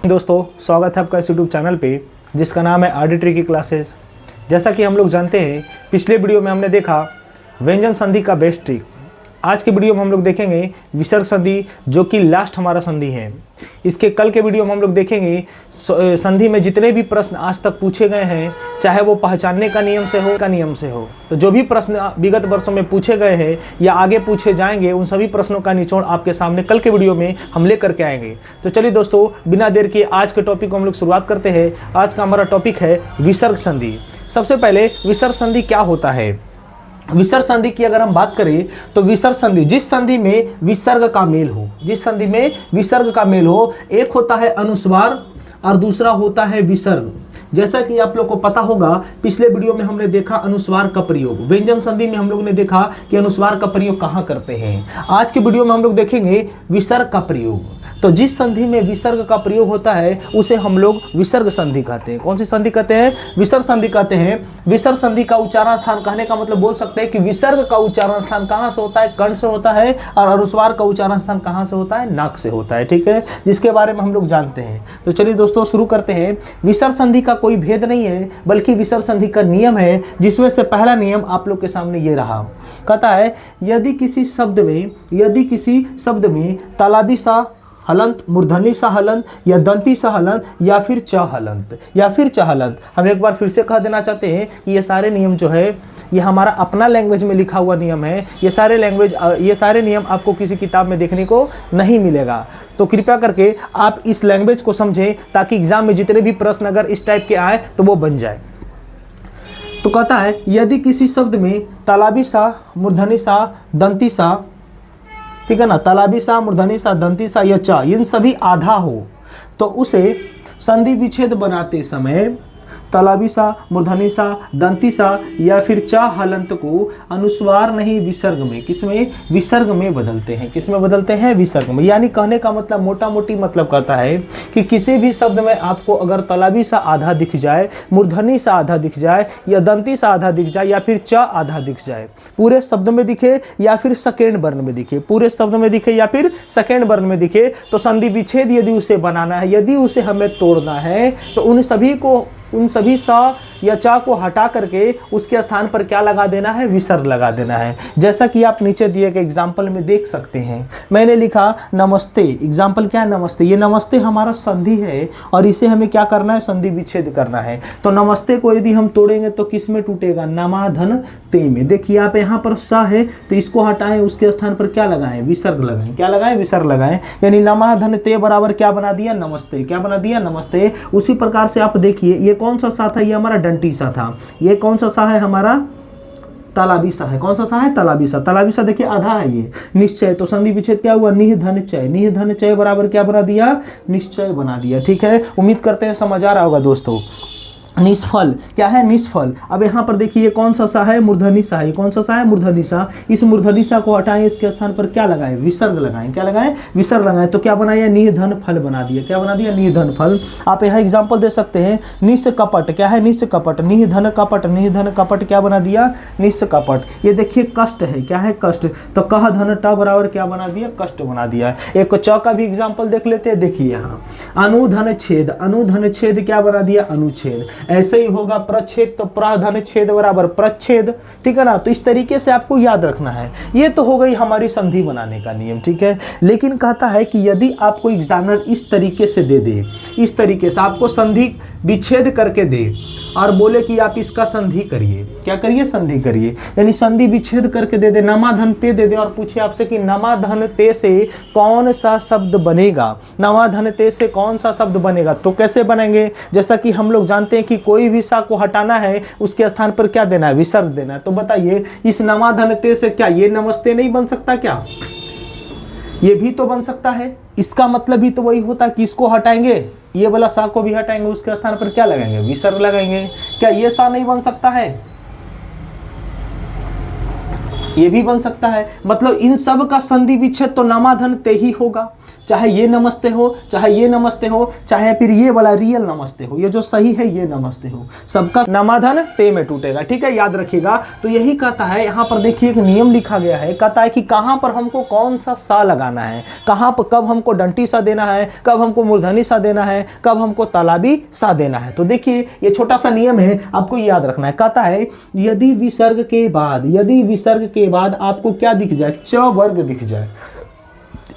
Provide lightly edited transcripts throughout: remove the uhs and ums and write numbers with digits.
दोस्तों, स्वागत है आपका इस यूट्यूब चैनल पे जिसका नाम है आरडी ट्रिकी क्लासेस। जैसा कि हम लोग जानते हैं, पिछले वीडियो में हमने देखा व्यंजन संधि का बेस्ट ट्रिक। आज के वीडियो में हम लोग देखेंगे विसर्ग संधि, जो कि लास्ट हमारा संधि है। इसके कल के वीडियो में हम लोग देखेंगे संधि में जितने भी प्रश्न आज तक पूछे गए हैं, चाहे वो पहचानने का नियम से हो, तो जो भी प्रश्न विगत वर्षों में पूछे गए हैं या आगे पूछे जाएंगे, उन सभी प्रश्नों का निचोड़ आपके सामने कल के वीडियो में हम लेकर के आएंगे। तो चलिए दोस्तों, बिना देर के आज के टॉपिक को हम लोग शुरुआत करते हैं। आज का हमारा टॉपिक है विसर्ग संधि। सबसे पहले विसर्ग संधि क्या होता है। विसर्ग संधि की अगर हम बात करें तो विसर्ग संधि जिस संधि में विसर्ग का मेल हो, जिस संधि में विसर्ग का मेल हो, एक होता है अनुस्वार और दूसरा होता है विसर्ग। जैसा कि आप लोग को पता होगा, पिछले वीडियो में हमने देखा अनुस्वार का प्रयोग। व्यंजन संधि में हम लोग ने देखा कि अनुस्वार का प्रयोग कहाँ करते हैं। आज के वीडियो में हम लोग देखेंगे विसर्ग का प्रयोग। तो जिस संधि में विसर्ग का प्रयोग होता है उसे हम लोग विसर्ग संधि कहते हैं। कौन सी संधि कहते हैं? विसर्ग संधि कहते हैं। विसर्ग संधि का उच्चारण स्थान कहने का मतलब बोल सकते हैं कि विसर्ग का उच्चारण स्थान कहाँ से होता है? कंठ से होता है। और अनुस्वार का उच्चारण स्थान कहाँ से होता है? नाक से होता है। ठीक है, जिसके बारे में हम लोग जानते हैं। तो चलिए दोस्तों, शुरू करते हैं। विसर्ग संधि का कोई भेद नहीं है, बल्कि विसर्ग संधि का नियम है, जिसमें से पहला नियम आप लोग के सामने ये रहा। कहता है यदि किसी शब्द में तालाबी सा हलंत, मूर्धनी सा हलंत या दंती सा हलंत या फिर च हलंत। हम एक बार फिर से कह देना चाहते हैं कि ये सारे नियम जो है ये हमारा अपना लैंग्वेज में लिखा हुआ नियम है। ये सारे नियम आपको किसी किताब में देखने को नहीं मिलेगा। तो कृपया करके आप इस लैंग्वेज को समझें, ताकि एग्जाम में जितने भी प्रश्न अगर इस टाइप के आए तो वो बन जाए। तो कहता है यदि किसी शब्द में तालाबी सा, मूर्धनी सा, दंती सा, ठीक है ना, तालाबी सा, मूर्धनी सा, दंती सा या चा, इन सभी आधा हो, तो उसे संधि विच्छेद बनाते समय तालाबी सा, मूर्धनी सा, दंती सा या फिर चा हलंत को अनुस्वार नहीं विसर्ग में, किसमें? विसर्ग में बदलते हैं। किसमें बदलते हैं? विसर्ग में। यानी कहने का मतलब मोटा मोटी मतलब कहता है कि किसी भी शब्द में आपको अगर तालाबी सा आधा दिख जाए, मूर्धनी सा आधा दिख जाए या दंती सा आधा दिख जाए या फिर चा आधा दिख जाए, पूरे शब्द में दिखे या फिर सेकेंड वर्ण में दिखे, पूरे शब्द में दिखे या फिर सेकेंड वर्ण में दिखे, तो संधि विच्छेद यदि उसे बनाना है, यदि उसे हमें तोड़ना है, तो उन सभी सा या चा को हटा करके उसके स्थान पर क्या लगा देना है? विसर्ग लगा देना है। जैसा कि आप नीचे दिए गए एग्जाम्पल में देख सकते हैं, मैंने लिखा नमस्ते। एग्जाम्पल क्या है? नमस्ते। ये नमस्ते हमारा संधि है और इसे हमें क्या करना है? संधि विच्छेद करना है। तो नमस्ते को यदि हम तोड़ेंगे तो किस में टूटेगा? नमाधन ते में। देखिए आप यहाँ पर सा है तो इसको हटाएं, उसके स्थान पर क्या लगाएं? विसर्ग लगाएं। क्या लगाएं? विसर्ग लगाएं। यानी नमाधन ते बराबर क्या बना दिया? नमस्ते। क्या बना दिया? नमस्ते। उसी प्रकार से आप देखिए, ये कौन सा सा था? ये हमारा डंटी सा था। ये कौन सा सा है? हमारा तालाबी सा है। कौन सा सा है? तालाबी सा। तालाबी सा देखिए आधा है ये। निश्चय, तो संधि विच्छेद क्या हुआ? निह धन चय। निह धन चय बराबर क्या बना दिया? निश्चय बना दिया। ठीक है, उम्मीद करते हैं समझ आ रहा होगा दोस्तों। निष्फल क्या है? निष्फल। अब यहाँ पर देखिए ये कौन सा सा है? मूर्धनी सा है। कौन सा सा है? मूर्धनी सा। इस मूर्धनी सा को हटाएं, इसके स्थान पर क्या लगाएं? विसर्ग लगाएं। क्या लगाएं? विसर्ग लगाएं। तो क्या बनाया? निधन फल बना दिया। क्या बना दिया? निधन फल। आप यहाँ एग्जाम्पल दे सकते हैं। निस कपट क्या है? निस कपट। निधन कपट। निधन कपट क्या बना दिया? निस कपट। ये देखिए कष्ट है। क्या है? कष्ट। तो कह धन ट बराबर क्या बना दिया? कष्ट बना दिया। एक च का भी एग्जाम्पल देख लेते हैं। देखिए यहाँ अनुधन छेद। अनुधन छेद क्या बना दिया? अनुच्छेद। ऐसे ही होगा प्रच्छेद, तो प्रधन छेद बराबर प्रच्छेद। ठीक है ना। तो इस तरीके से आपको याद रखना है। ये तो हो गई हमारी संधि बनाने का नियम। ठीक है, लेकिन कहता है कि यदि आपको एग्जामिनर इस तरीके से दे दे, इस तरीके से आपको संधि विच्छेद करके दे और बोले कि आप इसका संधि करिए, क्या करिए? संधि करिए। यानी संधि विच्छेद करके दे दे, नमाधन ते दे दे और पूछे आपसे कि नमाधन ते से कौन सा शब्द बनेगा? नमाधन ते से कौन सा शब्द बनेगा? तो कैसे बनेंगे? जैसा कि हम लोग जानते हैं कि कोई भी सा को हटाना है, उसके स्थान पर क्या देना है? विसर्ग देना है। तो बताइए इस नमाधन ते से क्या ये नमस्ते नहीं बन सकता? क्या ये भी तो बन सकता है? इसका मतलब भी तो वही होता है कि इसको हटाएंगे, ये वाला सा को भी हटाएंगे, उसके स्थान पर क्या लगाएंगे? विसर्ग लगाएंगे। क्या ये सा नहीं बन सकता है? ये भी बन सकता है। मतलब इन सब का संधि विच्छेद तो नमाधन ते ही होगा। चाहे ये नमस्ते हो, चाहे ये नमस्ते हो, चाहे फिर ये वाला रियल नमस्ते हो, ये जो सही है ये नमस्ते हो, सबका नमाधन ते में टूटेगा। ठीक है, याद रखिएगा। तो यही कहता है, यहाँ पर देखिए एक नियम लिखा गया है, कहता है कि कहाँ पर हमको कौन सा सा लगाना है, कहाँ पर कब हमको डंटी सा देना है, कब हमको मूर्धनी सा देना है, कब हमको तालाबी सा देना है। तो देखिए ये छोटा सा नियम है, आपको याद रखना है। कहता है यदि विसर्ग के बाद आपको क्या दिख जाए, च वर्ग दिख जाए।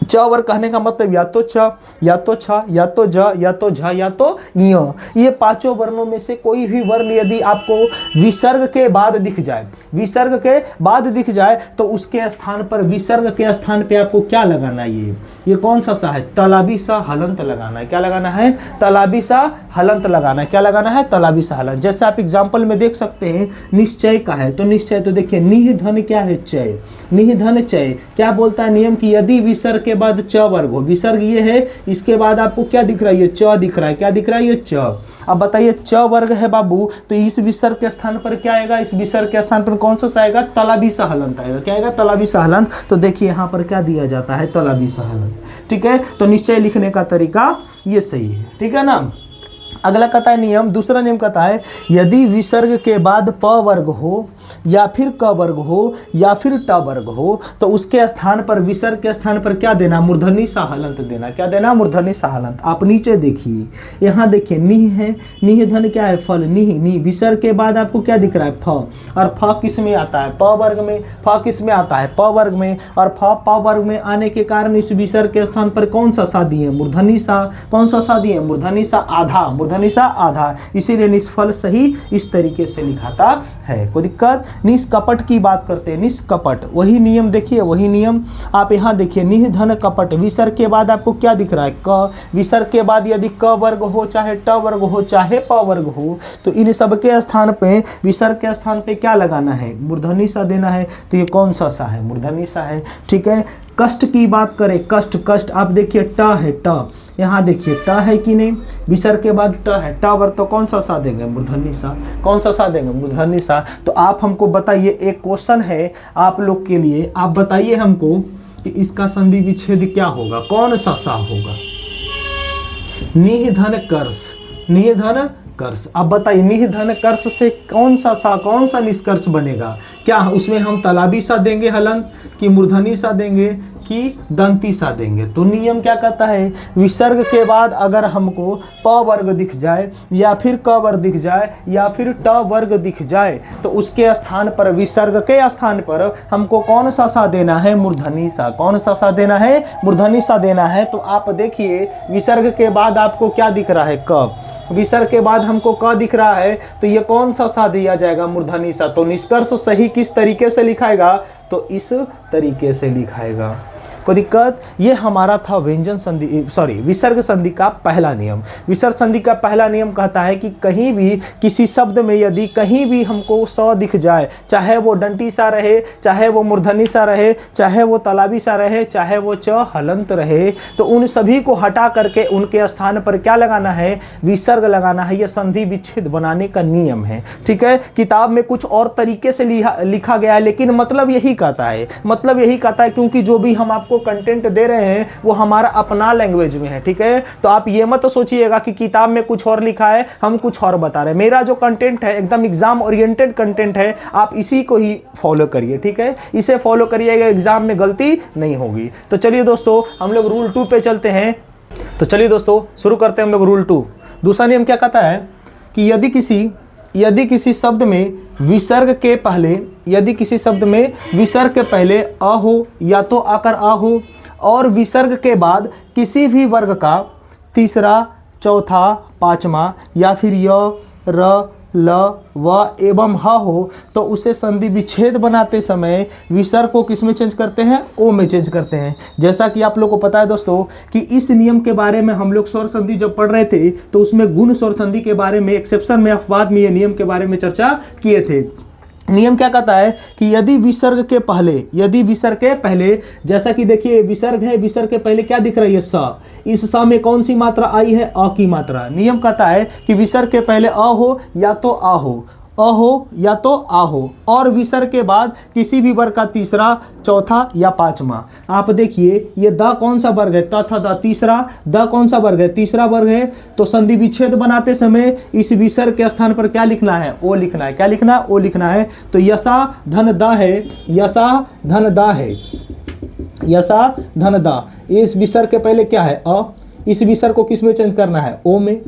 च वर्ग कहने का मतलब या तो च, या तो छ, या तो ज, या तो झ, या तो य, ये पांचों वर्णों में से कोई भी वर्ण यदि आपको विसर्ग के बाद दिख जाए, विसर्ग के बाद दिख जाए, तो उसके स्थान पर, विसर्ग के स्थान पे आपको क्या लगाना है, ये कौन सा सा है, तलाबी सा हलंत लगाना है। क्या लगाना है, तलाबी सा हलंत लगाना है। क्या लगाना है, तलाबी सा हलंत। जैसे आप एग्जाम्पल में देख सकते हैं, निश्चय का है, तो निश्चय, तो देखिए निह धन क्या है, चय, निह धन चय। क्या बोलता है नियम की, यदि विसर्ग के बाद च वर्ग हो, विसर्ग ये है, इसके बाद आपको क्या दिख रहा है, ये च दिख रहा है। क्या दिख रहा है, ये च। अब बताइए च वर्ग है बाबू, तो इस विसर्ग के स्थान पर क्या आएगा, इस विसर्ग के स्थान पर कौन सा आएगा, तलाबी सा हलंत आएगा। क्या आएगा, तलाबी सा हलंत। तो देखिए यहाँ पर क्या दिया जाता है, तलाबी सा हलंत। ठीक है, तो निश्चय लिखने का तरीका ये सही है। ठीक है ना। अगला कहता है नियम, दूसरा नियम कहता है यदि विसर्ग के बाद प वर्ग हो, या फिर क वर्ग हो, या फिर ट वर्ग हो, तो उसके स्थान पर, विसर्ग के स्थान पर क्या देना, मूर्धनी सा हलंत देना। क्या देना, मूर्धनी सा हलंत। आप नीचे देखिए, यहाँ देखिए निह है, निह धन क्या है, फल, निह, निह, विसर्ग के बाद आपको क्या दिख रहा है, फ, और फ किस में आता है, प वर्ग में, फ किस में आता है, प वर्ग में, और फ प वर्ग में आने के कारण इस विसर्ग के स्थान पर कौन सा सा दिए, मूर्धनी सा। कौन सा सा दिए, मूर्धनी सा आधा, मूर्धनी सा आधा, इसीलिए निष्फल सही इस तरीके से लिखाता है। कोई दिक्कत। निष्कपट की बात करते हैं, निष्कपट, वही नियम देखिए, वही नियम आप यहाँ देखिए, निह धन कपट, विसर्ग के बाद आपको क्या दिख रहा है, क, विसर्ग के बाद यदि क वर्ग हो, चाहे ट वर्ग हो, चाहे प वर्ग हो, तो इन सबके स्थान पे, विसर्ग के स्थान पे क्या लगाना है, मूर्धनी सा देना है। तो ये कौन सा सा है, मूर्धनी सा है। ठीक है। कष्ट की बात करें, कष्ट, कष्ट आप देखिए ट है, ट, यहाँ देखिए ट है कि नहीं, विसर्ग के बाद ट है, ट वर्ग, तो कौन सा देंगे, मूर्धनी सा। कौन सा देंगे, मूर्धनी सा। तो आप हमको बताइए, एक क्वेश्चन है आप लोग के लिए, आप बताइए हमको कि इसका संधि विच्छेद क्या होगा, कौन सा होगा, निह धन कर्ष, निह धन कर्ष। अब बताइए निह धन कर्ष से कौन सा निष्कर्ष बनेगा, क्या उसमें हम तलाबी सा देंगे हलंत, कि मूर्धनी सा देंगे, कि दंती सा देंगे। तो नियम क्या कहता है, विसर्ग के बाद अगर हमको प वर्ग दिख जाए, या फिर क वर्ग दिख जाए, या फिर ट वर्ग दिख जाए, तो उसके स्थान पर, विसर्ग के स्थान पर हमको कौन सा देना है, मूर्धनी सा। कौन सा देना है, मूर्धनी सा देना है। तो आप देखिए विसर्ग के बाद आपको क्या दिख रहा है, क, विसर्ग के बाद हमको क दिख रहा है, तो ये कौन सा दिया जाएगा, मूर्धनी सा। तो निष्कर्ष सही किस तरीके से लिखाएगा, तो इस तरीके से लिखाएगा। कोई दिक्कत। ये हमारा था व्यंजन संधि, विसर्ग संधि का पहला नियम। विसर्ग संधि का पहला नियम कहता है कि कहीं भी किसी शब्द में यदि कहीं भी हमको स दिख जाए, चाहे वो डंटी सा रहे, चाहे वो मूर्धनी सा रहे, चाहे वो तलाबी सा रहे, चाहे वो च हलंत रहे, तो उन सभी को हटा करके उनके स्थान पर क्या लगाना है, विसर्ग लगाना है। यह संधि विच्छेद बनाने का नियम है। ठीक है। किताब में कुछ और तरीके से लिखा गया है, लेकिन मतलब यही कहता है, मतलब यही कहता है, क्योंकि जो भी हम आपको कंटेंट दे रहे हैं वो हमारा अपना लैंग्वेज में है। ठीक है। तो आप ये मत सोचिएगा कि किताब में कुछ और लिखा है, हम कुछ और बता रहे हैं। मेरा जो कंटेंट है एकदम एग्जाम ओरिएंटेड कंटेंट है, आप इसी को ही फॉलो करिए। ठीक है। इसे फॉलो करिएगा, एग्जाम में गलती नहीं होगी। तो चलिए दोस्तों हम लोग रूल 2 पे चलते हैं। तो चलिए दोस्तों शुरू करते हैं हम लोग रूल 2। दूसरा नियम क्या कहता है कि यदि किसी शब्द में विसर्ग के पहले, यदि किसी शब्द में विसर्ग के पहले अ हो, या तो आकर आ हो, और विसर्ग के बाद किसी भी वर्ग का तीसरा, चौथा, पांचवा, या फिर य, र, ल, व एवं ह हो, तो उसे संधि विच्छेद बनाते समय विसर्ग को किस में चेंज करते हैं, ओ में चेंज करते हैं। जैसा कि आप लोग को पता है दोस्तों कि इस नियम के बारे में हम लोग स्वर संधि जब पढ़ रहे थे तो उसमें गुण स्वर संधि के बारे में, एक्सेप्शन में, अपवाद में, ये नियम के बारे में चर्चा किए थे। नियम क्या कहता है कि यदि विसर्ग के पहले, जैसा कि देखिए विसर्ग है, विसर्ग के पहले क्या दिख रही है, स। इस स में कौन सी मात्रा आई है, अ की मात्रा। नियम कहता है कि विसर्ग के पहले अ हो या तो आ हो, हो या तो आ हो, और विसर्ग के बाद किसी भी वर्ग का तीसरा, चौथा या पांचवा। आप देखिए ये द कौन सा वर्ग है, त था द, तीसरा द कौन सा वर्ग है, तीसरा वर्ग है। तो संधि विच्छेद बनाते समय इस विसर्ग के स्थान पर क्या लिखना है, ओ लिखना है। क्या लिखना है, ओ लिखना है। तो यसा धन द है, यसा धन द है, यसा धन द। इस विसर्ग के पहले क्या है, अ। इस विसर्ग को किस में चेंज करना है, ओ में।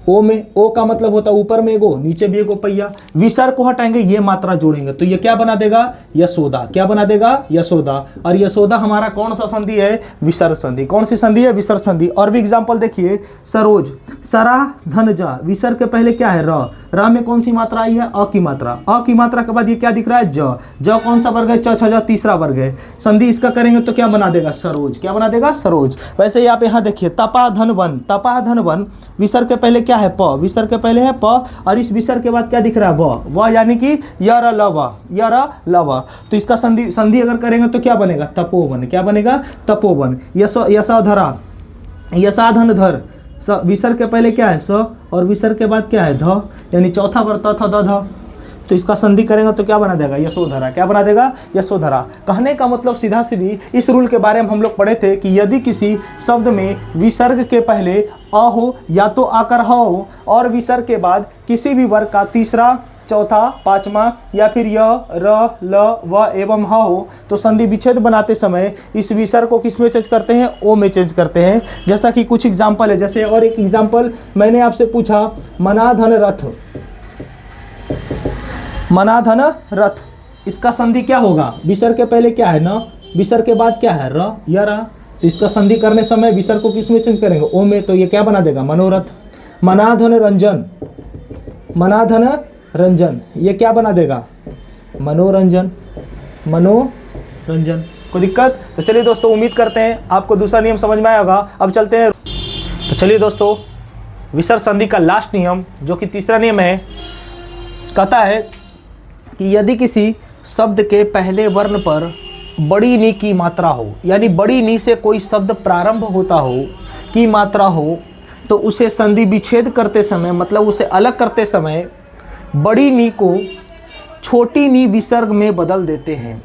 ओ में, ओ का मतलब होता है ऊपर में एगो, नीचे भी एगो पहिया। विसर्ग को हटाएंगे, ये मात्रा जोड़ेंगे, तो ये क्या बना देगा, यशोदा। क्या बना देगा, यशोदा। और यशोदा हमारा कौन सा संधि है, विसर्ग संधि। कौन सी संधि है, विसर्ग संधि। और भी एग्जांपल देखिए, सरोज, सरा धन जा, विसर्ग के पहले क्या है, र। र में कौन सी मात्रा आई है, अ की मात्रा। अ की मात्रा के बाद ये क्या दिख रहा है, ज। ज कौन सा वर्ग है, च छ ज, तीसरा वर्ग है। संधि इसका करेंगे तो क्या बना देगा, सरोज। क्या बना देगा, सरोज। वैसे ही आप यहाँ देखिए, तपा धन वन, तपा धन वन, विसर्ग के पहले क्या है, प। विसर्ग के पहले है प, और इस विसर्ग के बाद क्या दिख रहा है, व यानी कि यर लव, यर लव। तो इसका संधि अगर करेंगे तो क्या बनेगा, तपोवन। क्या बनेगा, तपोवन। यशोधरा, यशाधन धर, विसर्ग के पहले क्या है, स, और विसर्ग के बाद क्या है, ध, यानी चौथा वर्ग था द ध। तो इसका संधि करेंगे तो क्या बना देगा, यशोधरा। क्या बना देगा, यशोधरा। कहने का मतलब सीधा सीधी इस रूल के बारे में हम लोग पढ़े थे कि यदि किसी शब्द में विसर्ग के पहले अ हो या तो आकर हो, और विसर्ग के बाद किसी भी वर्ग का तीसरा, चौथा, पांचवा या फिर य, र, ल, व एवं ह हो, तो संधि विच्छेद बनाते समय इस विसर्ग को किस में चेंज करते हैं, ओ में चेंज करते हैं। जैसा कि कुछ एग्जाम्पल है, जैसे और एक एग्जाम्पल मैंने आपसे पूछा, मनाधन रथ, मनाधन रथ, इसका संधि क्या होगा, विसर्ग के पहले क्या है, न, विसर्ग के बाद क्या है, र या रा। तो इसका संधि करने समय विसर्ग को किस में चेंज करेंगे, ओ में। तो ये क्या बना देगा, मनोरथ। मनाधन रंजन, मनाधन रंजन, ये क्या बना देगा, मनोरंजन, मनोरंजन। कोई दिक्कत? तो चलिए दोस्तों, उम्मीद करते हैं आपको दूसरा नियम समझ में आया होगा। अब चलते हैं। तो चलिए दोस्तों, विसर्ग संधि का लास्ट नियम जो कि तीसरा नियम है, कहता है कि यदि किसी शब्द के पहले वर्ण पर बड़ी नी की मात्रा हो, यानी बड़ी नी से कोई शब्द प्रारंभ होता हो, की मात्रा हो, तो उसे संधि विच्छेद करते समय, मतलब उसे अलग करते समय बड़ी नी को छोटी नी विसर्ग में बदल देते हैं।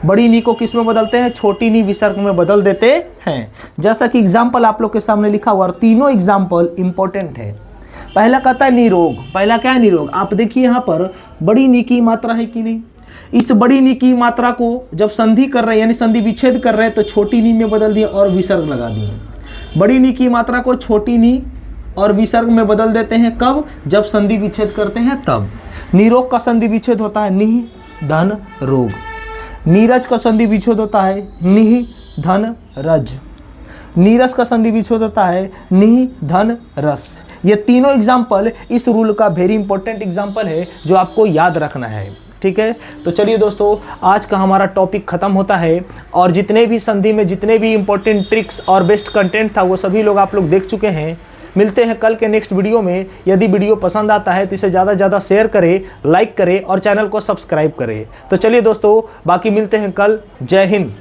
बड़ी नी को किस में बदलते हैं, छोटी नी विसर्ग में बदल देते हैं। जैसा कि एग्जाम्पल आप लोग के सामने लिखा हुआ, और तीनों एग्जाम्पल इंपॉर्टेंट है। पहला कहता है निरोग। पहला क्या है, निरोग। आप देखिए यहाँ पर बड़ी नी की मात्रा है कि नहीं, इस बड़ी नी की मात्रा को जब संधि कर रहे हैं, यानी संधि विच्छेद कर रहे हैं, तो छोटी नी में बदल दिए और विसर्ग लगा दिए। बड़ी नी की मात्रा को छोटी नी और विसर्ग में बदल देते हैं, कब, जब संधि विच्छेद करते हैं तब। निरोग का संधि विच्छेद होता है निह धन रोग। नीरज का संधि विच्छेद होता है निह धन रज। नीरस का संधि विच्छेद होता है निह धन रस। ये तीनों एग्जाम्पल इस रूल का वेरी इंपॉर्टेंट एग्जाम्पल है जो आपको याद रखना है। ठीक है, तो चलिए दोस्तों, आज का हमारा टॉपिक खत्म होता है, और जितने भी संधि में जितने भी इंपॉर्टेंट ट्रिक्स और बेस्ट कंटेंट था वो सभी लोग आप लोग देख चुके हैं। मिलते हैं कल के नेक्स्ट वीडियो में। यदि वीडियो पसंद आता है तो इसे ज़्यादा से ज़्यादा शेयर करें, लाइक करें और चैनल को सब्सक्राइब करें। तो चलिए दोस्तों, बाकी मिलते हैं कल। जय हिंद।